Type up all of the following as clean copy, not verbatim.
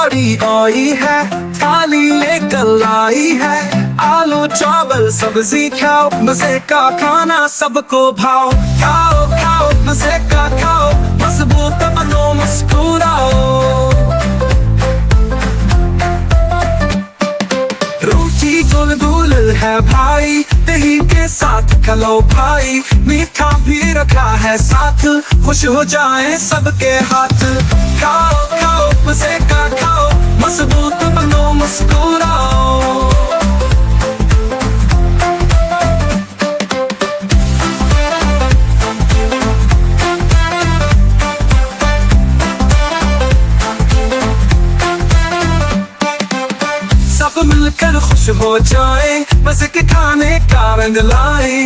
बड़ी आई है, थाली लेकर लाई है। आलू चावल सब्जी खाओ, मजे का खाना सबको भाओ। खाओ खाओ मजे का खाओ, मजबूत बनो मुस्कुराओ। रोटी गुलगुल है भाई, दही के साथ खलो भाई। मीठा भी रखा है साथ, खुश हो जाए सबके हाथ। खाओ खाओ मजे का खाओ, मजबूत बनो मुस्कुराओ। सब मिलकर खुश हो जाए, मजे के खाने का रंग लाए।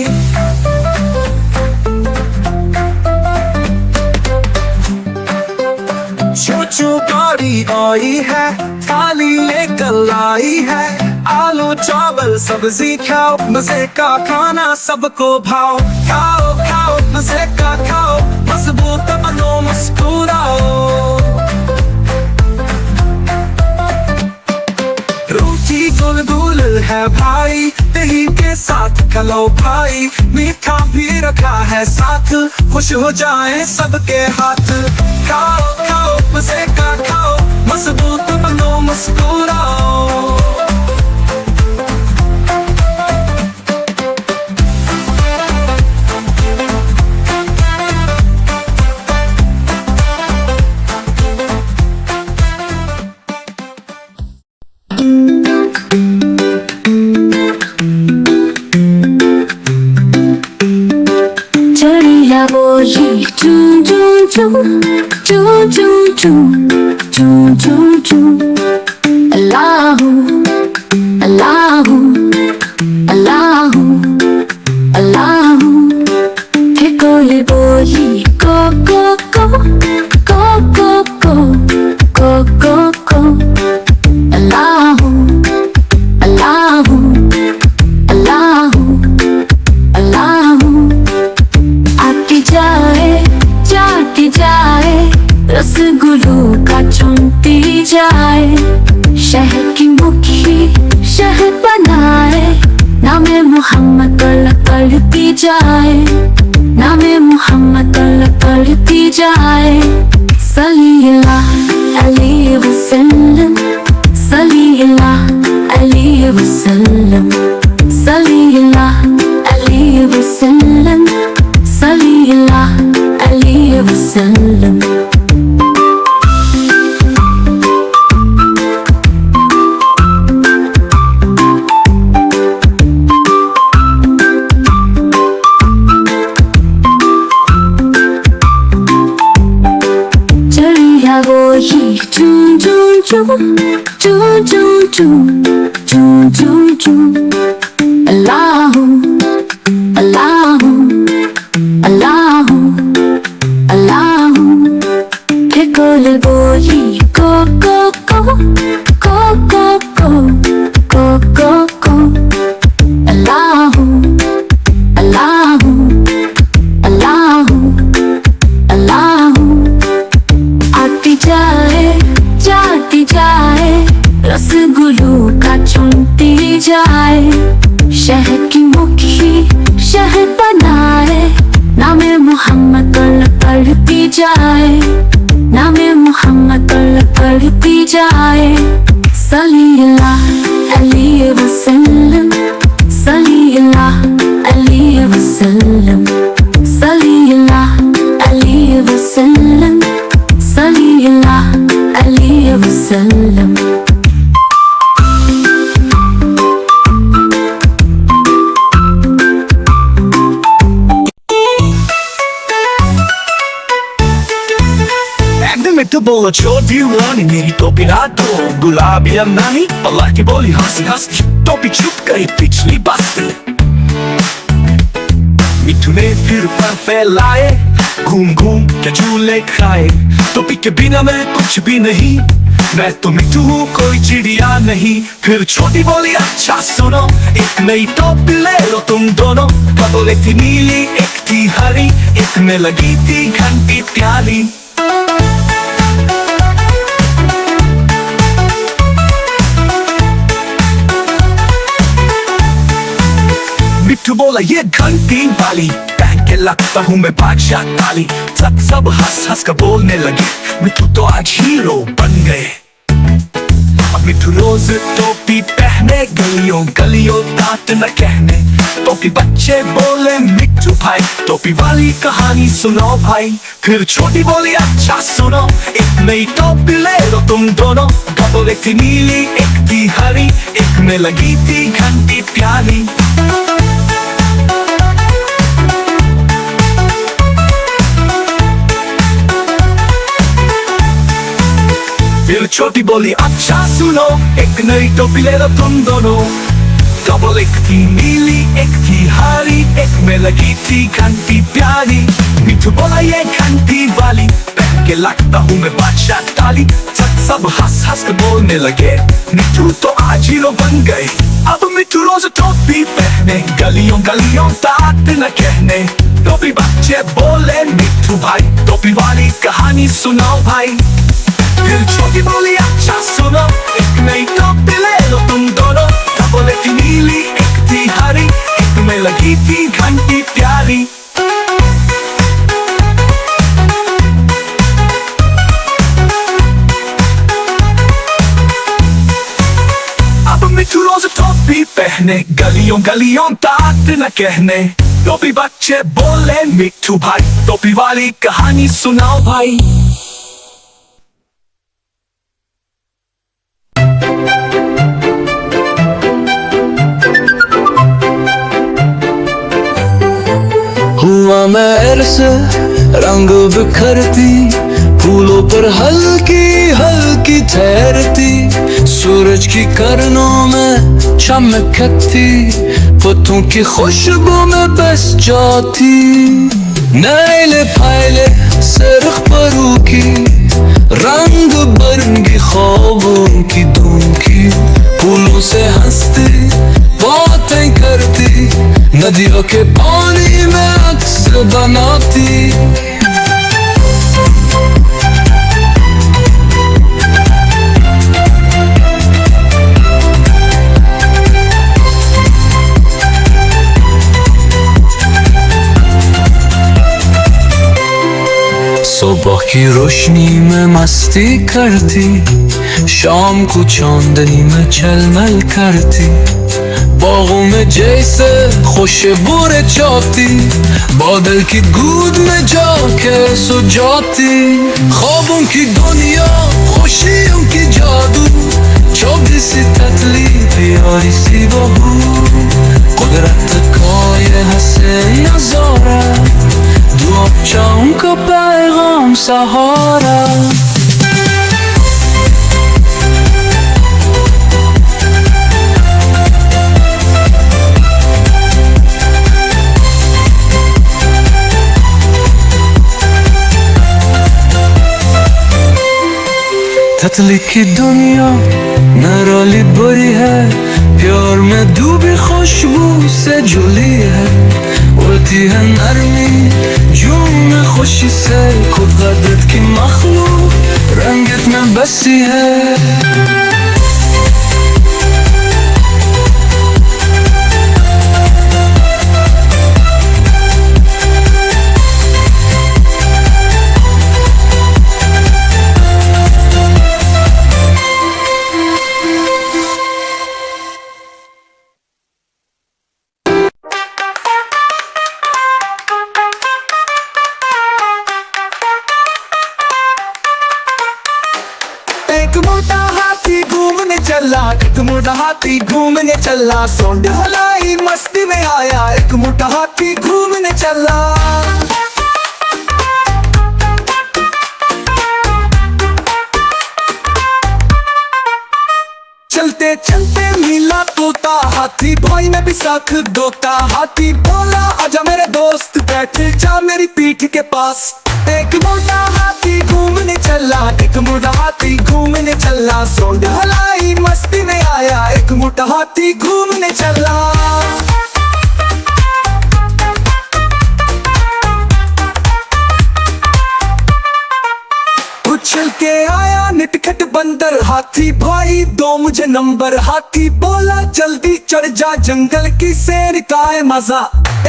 चूचू गाड़ी आई है, थाली लेकर लाई है। आलू चावल सब्जी खाओ, मजे का खाना सबको भाओ। खाओ खाओ मजे का खाओ, मजबूत बनो मुस्कुराओ। रोटी गुलगुल है भाई, दही के साथ खलो भाई। मीठा भी रखा है साथ, खुश हो जाए सबके हाथ। खाओ खाओ मजे का खाओ, मजबूत बनो मुस्कुराओ। चढ़िया बोली चू चू चू चू चू चू चू चू चू। अल्लाहू अल्लाहू अल्लाहू अल्लाहू। के कोले बोली को को को को को को को को को। अल्लाहू अल्लाहू अल्लाहू अल्लाहू। आती जाए जाती जाए, रसगुल्लों का चुनती जाए। शहर की मुखी शहर बनाए, नामे मोहम्मद पढ़ती जाए। नामे मोहम्मद पढ़ती जाए। सल्लल्लाहु अलैहि वसल्लम, सल्लल्लाहु अलैहि वसल्लम, सल्लल्लाहु अलैहि वसल्लम, सल्लल्लाहु अलैहि वसल्लम। चढ़िया बोली चू चू चू चू चू चू चू चू चू। अल्लाहू अल्लाहू अल्लाहू अल्लाहू। के कोले बोली को को को को को को को को को। अल्लाहू अल्लाहू अल्लाहू अल्लाहू। आती जाए जाती जाए, रसगुल्लों का चुनती जाए। शहर की मुखी शहर बनाए, नामे मोहम्मद पढ़ती जाए। नामे मोहम्मद पढ़ती जाए। सल्लल्लाहु अलैहि वसल्लम, सल्लल्लाहु अलैहि वसल्लम, सल्लल्लाहु अलैहि वसल्लम, सल्लल्लाहु अलैहि वसल्लम। तो बोलो छोड़ दीवानी, मेरी टोपी ना दो गुलाबी अम्नानी। अल्लाह की बोली हंसी हंस के टोपी चुप गई पिछली बस्ती। मिट्टू ने फिर पर फैलाए, घूम घूम के झूले खाए। टोपी के बिना मैं कुछ भी नहीं, मैं तो मिट्टू हूँ कोई चिड़िया नहीं। फिर छोटी बोली अच्छा सुनो, एक नई टोपी ले लो तुम दोनों। कबल एक थी नीली एक थी हरी, एक में लगी थी घंटी प्याली। मिट्ठू बोला ये घंटी वाली पहन के लगता हूँ मैं बादशाह ताली। सब हंस हंस कर बोलने लगे मिट्ठू तो आज हीरो बन गए। अब मिट्ठू रोज टोपी पहने गलियों गलियों दांत न कहने। टोपी बच्चे बोले मिट्ठू भाई टोपी वाली कहानी सुनो भाई। फिर छोटी बोली अच्छा सुनो एक नई टोपी ले लो तुम दोनों। कपल एक थी नीली एक थी हरी एक में लगी थी घंटी प्यारी। फिर छोटी बोली अच्छा सुनो एक नई टोपी ले लो तुम दोनों। डबल एक थी नीली एक थी हरी एक में लगी थी घंटी प्यारी। मिट्ठू बोला ये घंटी वाली पहन के लगता हूँ मैं बादशाह ताली। सब हंस हंस कर बोलने लगे मिट्ठू तो आज हीरो बन गए। अब मिट्ठू रोज टोपी पहने गलियों गलियों दांत न कहने। टोपी बच्चे बोले मिट्ठू भाई टोपी वाली कहानी सुनाओ भाई। फिर छोटी बोली अच्छा सुनो एक नई टोपी ले लो तुम दोनों। डबल एक थी नीली एक थी हरी एक में लगी थी घंटी प्यारी। अब मिट्ठू रोज टोपी पहने गलियों गलियों दांत न कहने। टोपी बच्चे बोले मिट्ठू भाई टोपी वाली कहानी सुनाओ भाई। हुआ मैं से रंग बिखरती फूलों पर हल्की हल्की ठहरती। सूरज की किरणों में चमकती पत्तों की खुशबू में बस जाती। नैले फैले सरख परू की रंग बरंगी ख्वाबों की धूम की। फूलों से हंसती बातें करती नदियों के पानी में अक्स बनाती। सुबह की रोशनी में मस्ती करती शाम को चांदनी में झलमल करती। बागों में जैसे खुशबू चाहती बादल की गूद में जाके सो जाती। ख्वाबों की दुनिया खुशियों की जादू छोटी सी तितली प्यारी सी बहू। कुदरत का ये हसीन नजारा दुआ चाहूं का पैगाम सहारा। तितली की दुनिया नराली बड़ी है प्यार में डूबी खुशबू से जुली है। उड़ती है नरमी जूम में खुशी से खुद गदर की मखलूक रंगत में बसी है। एक मोटा हाथी घूमने चला एक मोटा हाथी घूमने चला। सोंड हलाई मस्ती में आया एक मोटा हाथी घूमने चला। चलते चलते मिला तोता हाथी भाई में भी साख दोता। हाथी बोला आजा मेरे दोस्त बैठ जा मेरी पीठ के पास। एक मोटा हाथी घूमने चला एक मोटा हाथी घूमने चला। सोंड हलाई मस्ती में आया एक मोटा हाथी घूमने चला। उछल के आया टिकट बंदर हाथी भाई दो मुझे नंबर हाथी बोला जल्दी चढ़ जा जंगल की सैर का है मजा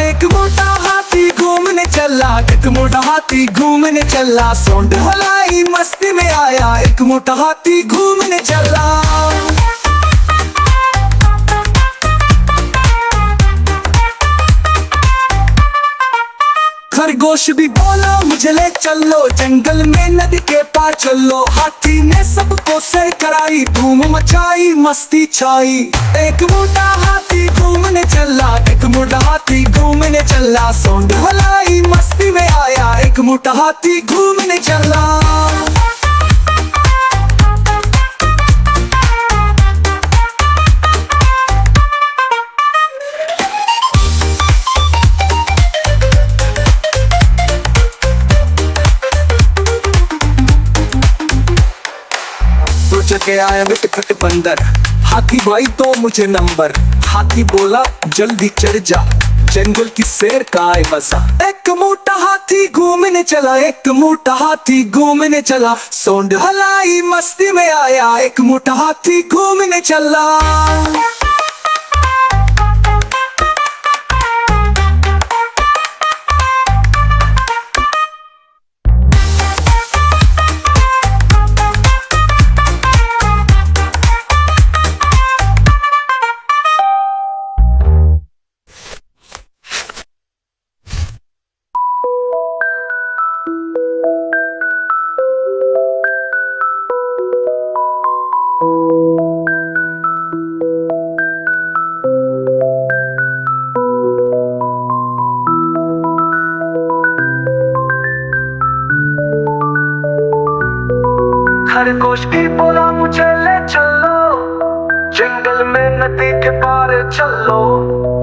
एक मोटा हाथी घूमने चला एक मोटा हाथी घूमने चला सोंड हलाई मस्ती में आया एक मोटा हाथी घूमने चला खरगोश भी बोला मुझे ले चलो जंगल में नदी के पार चलो हाथी ने सबको सैर कराई धूम मचाई मस्ती छाई एक मोटा हाथी घूमने चला एक मोटा हाथी घूमने चला सोंड हलाई मस्ती में आया एक मोटा हाथी घूमने चला के आया मैं टिकट बंदर हाथी भाई तो मुझे नंबर हाथी बोला जल्दी चढ़ जा जंगल की सैर का है मजा एक मोटा हाथी घूमने चला एक मोटा हाथी घूमने चला सोंड हलाई मस्ती में आया एक मोटा हाथी घूमने चला खरगोश भी बोला मुझे ले चलो जंगल में नदी के पार चलो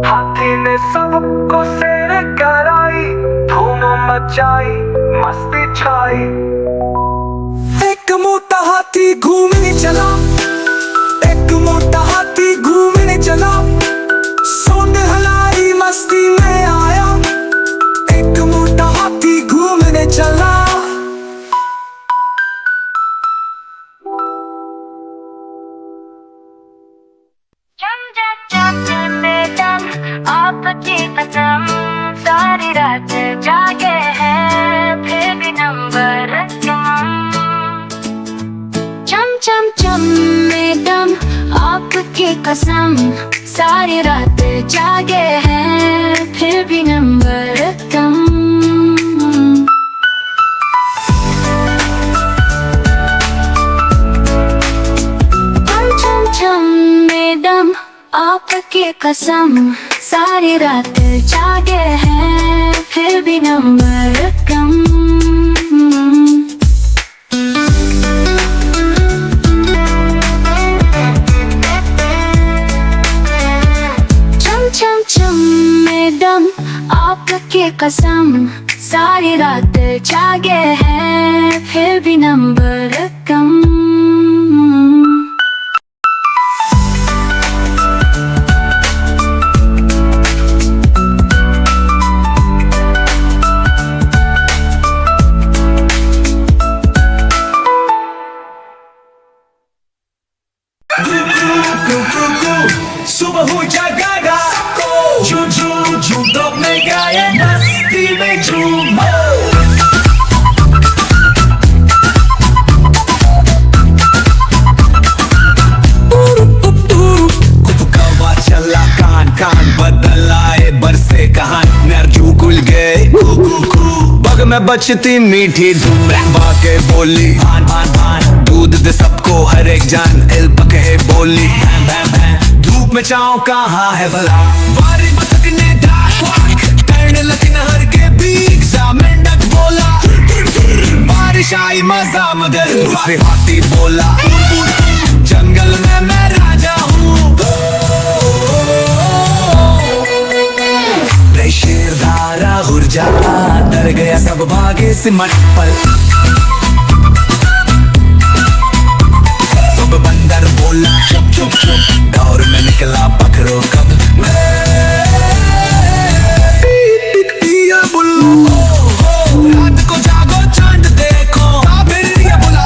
हाथी ने सबको सैर कराई धूम मचाई मस्ती छाई एक मोटा हाथी घूमने चला एक मोटा हाथी घूमने चला सोंड हलाई मस्ती में आया एक मोटा हाथी घूमने चला आपकी कसम सारी रात जागे हैं फिर भी नंबर चम चम चम मैडम आपकी कसम सारी रात जागे हैं फिर भी नंबर कम चम चम मैडम आपकी कसम सारी रात जागे हैं फिर भी नंबर कम चम चम चम मैडम आपकी कसम सारी रात जागे हैं फिर भी नंबर कम सुबह हो जाएगा झूम झूम झूम तो मैं गाया मस्ती में झूम कवा चला कान कान बदलाए बरसे कहान नरजू खुल गए बग में बचती मीठी धूम बाके बोली भान भान भान दूध दे सबको हर एक जान एल पके बोली भैं भैं भैं धूप में चाओ कहाँ है भला वारी बतकने डाक करने लगी नहर के बीच सा मेंढक बोला बारिश आई मजा मगर फिर हाथी बोला जंगल में मैं राजा हूँ शेर धारा गुर्जा डर गया सब भागे सिमट पल तब बंदर बोला चुप चुप चुप दौर में निकला पकड़ो कब रात को जागो चांद देखो फिर ये बोला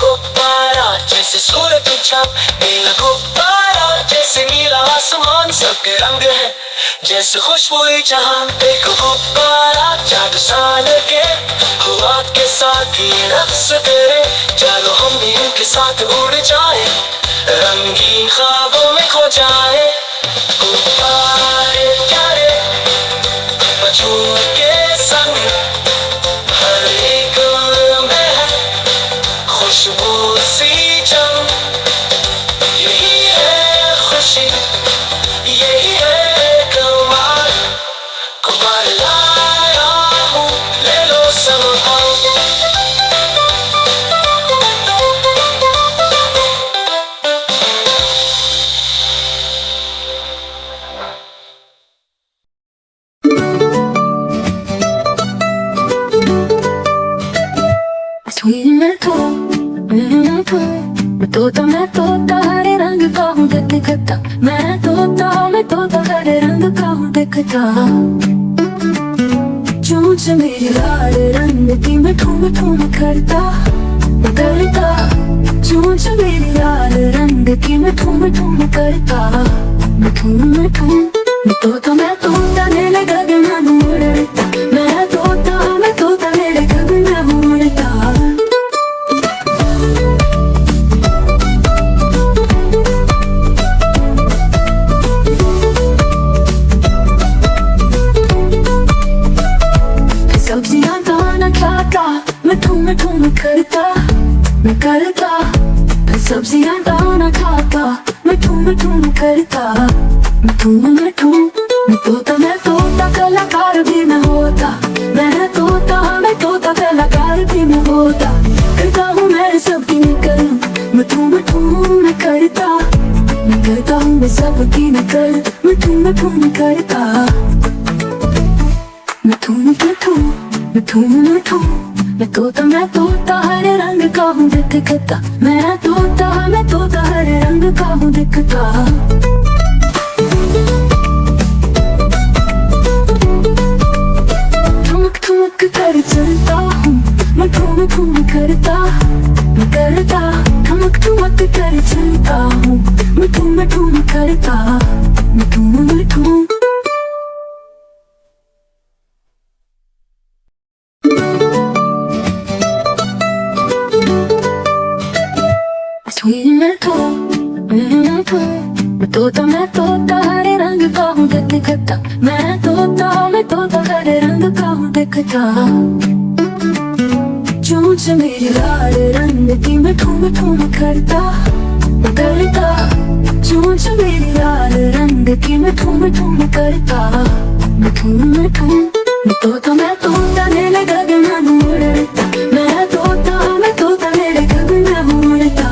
गुब्बारा जैसे सूरज चाँद, नीला गुब्बारा जैसे नीला आसमान, सबके रंग है जैसे खुशबू जहां. देखो गुब्बारा जादू सा लगे, हवा के साथ ये रक्स करे, चलो हम भी उनके साथ उड़ जाए, रंगीन ख्वाबों में खो जाए. गुब्बारे प्यारे बच्चों के संग हर एक में है खुशबू सी जंग. यही है खुशी, यही है कमाल, गुब्बारे लाया हूँ, ले लो संभाल. मैं तोता हरे रंग का हूँ दिखता, मैं तोता हरे रंग का हूँ दिखता. चोंच मेरी लाल रंग की मिठू मिठू में करता, चोंच मेरी लाल रंग की मिठू मिठू में करता. मिठू मिठू मैं तोता मेरे गगन में उड़ता, मैं तोता मेरे गगन में उड़ता. सब्जियां दाना खाता, मिठू मिठू में करता, सब्जियां दाना खाता, मिठू मिठू में करता. मैं तोता कलाकार भी मैं होता, मैं तोता कलाकार भी मैं होता। करता हूँ मैं सबकी नकल, मैं करता हूँ मैं सबकी नकल, मैं करता। मैं तोता हर रंग का हूँ दिखता, मैं तोता हर रंग का हूँ दिखता। ठुमक कर चलता हूँ, मैं ठुम करता, ठुमक कर चलता हूँ, मैं ठुम करता, मैं ठुम। मैं तोता हरे रंग का हूँ दिखता, मैं तोता हरे रंग का हूँ दिखता। चोंच मेरी लाल रंग की मैं ठुम करता, चोंच मेरी लाल रंग की मैं ठुम करता। मैं तोता मेरे गगन में उड़ता, मैं तोता मेरे गगन में उड़ता।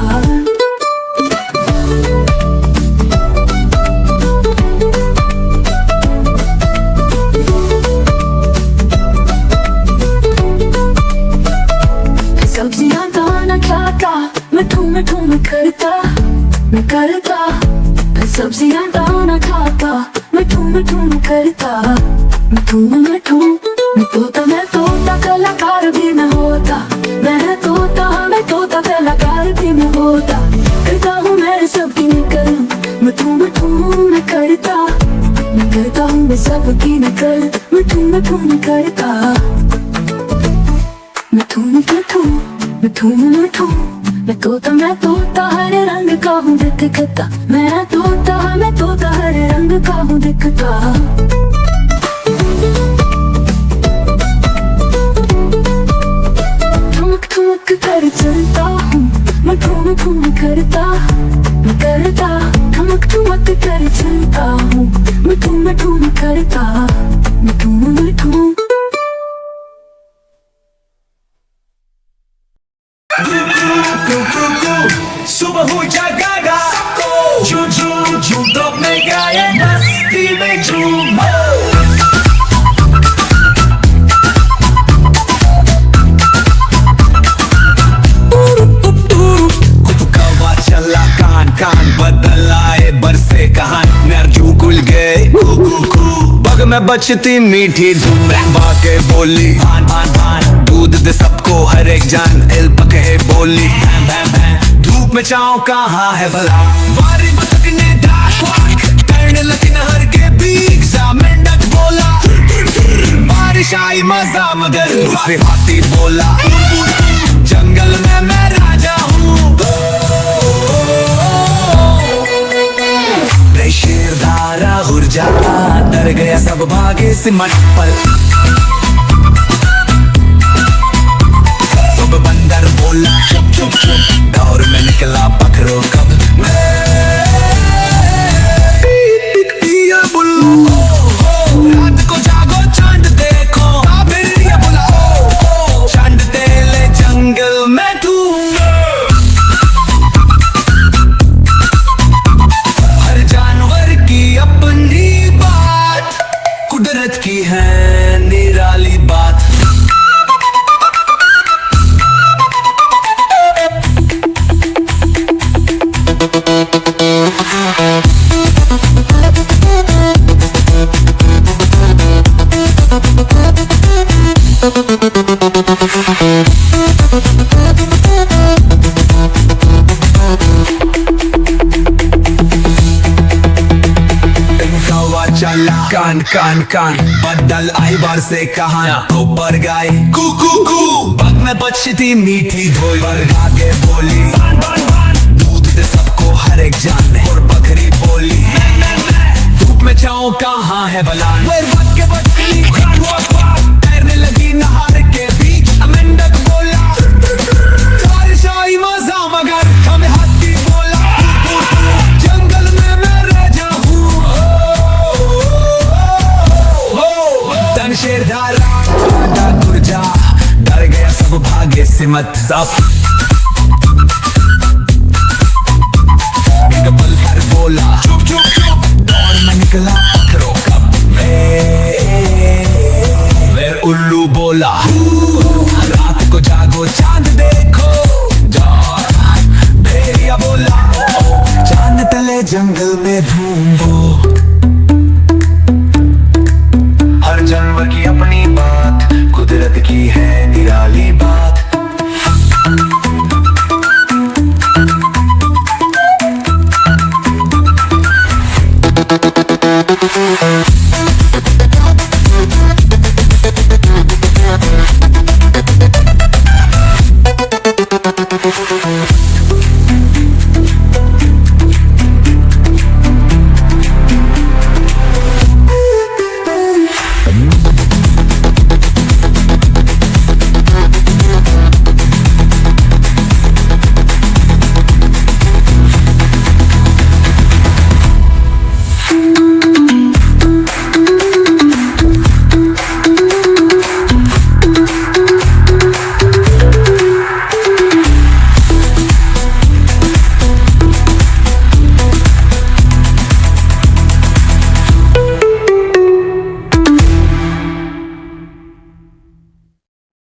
सब्जियां दाना खाता, मैं ठुम करता, सब्जियां दाना खाता, मैं ठुम करता, मैं तोता कलाकार भी मैं होता, मैं तोता कलाकार भी मैं होता। करता हूँ मैं सबकी नकल, मैं करता हूँ मैं सबकी नकल, मैं करता। मैं तोता हर रंग का हूँ दिखता, मैं तोता हर रंग का हूँ दिखता। ठुमक कर चलता हूँ, मैं ठुम करता, ठुमक कर चलता हूँ, मैं ठुम करता, मैं ठुम। सुबह हो जाएगा झूम तो मैं गाए मस्ती में झूम। कवा चला कान बदल आए बरसे कहान नरजू खुल गए बग में बचती मीठी धूम बाके बोली भान दूध दे सबको हर एक जान एल पके बोली धूप में चाओ कहाँ है भला वारी बतकने डाक करने लगी नहर के बीच मेंढक बोला बारिश आई मजा मगर फिर हाथी बोला जंगल में मैं राजा हूँ शेर धारा ऊर्जा डर गया सब भागे सिमट पर अब बंदर बोला चुप दौर में निकला पकड़ो कब रात को जागो चांद देखो बोला चांद तेले जंगल में तू हर जानवर की अपनी बात कुदरत की है निराली बात कान बदल आई बार से कहा ऊपर गाय कू बग में बचती मीठी धोई पर आगे बोली दूध दे सबको हर एक जान और बकरी बोली धूप में चाओ कहाँ है भला तैरने लगी नहर के बीच मेंढक बोला बारिश आई मजा मगर हमें हाथी बोला जंगल में मैं राजा हूँ मत साफ पल भर बोला चुप चुप चुप दौड़ में निकला पत्थरों का मैं उल्लू बोला रात को जागो चांद देखो भेड़िया बोला चांद तले जंगल में ढूंढो हर जानवर की अपनी बात कुदरत की है निराली बात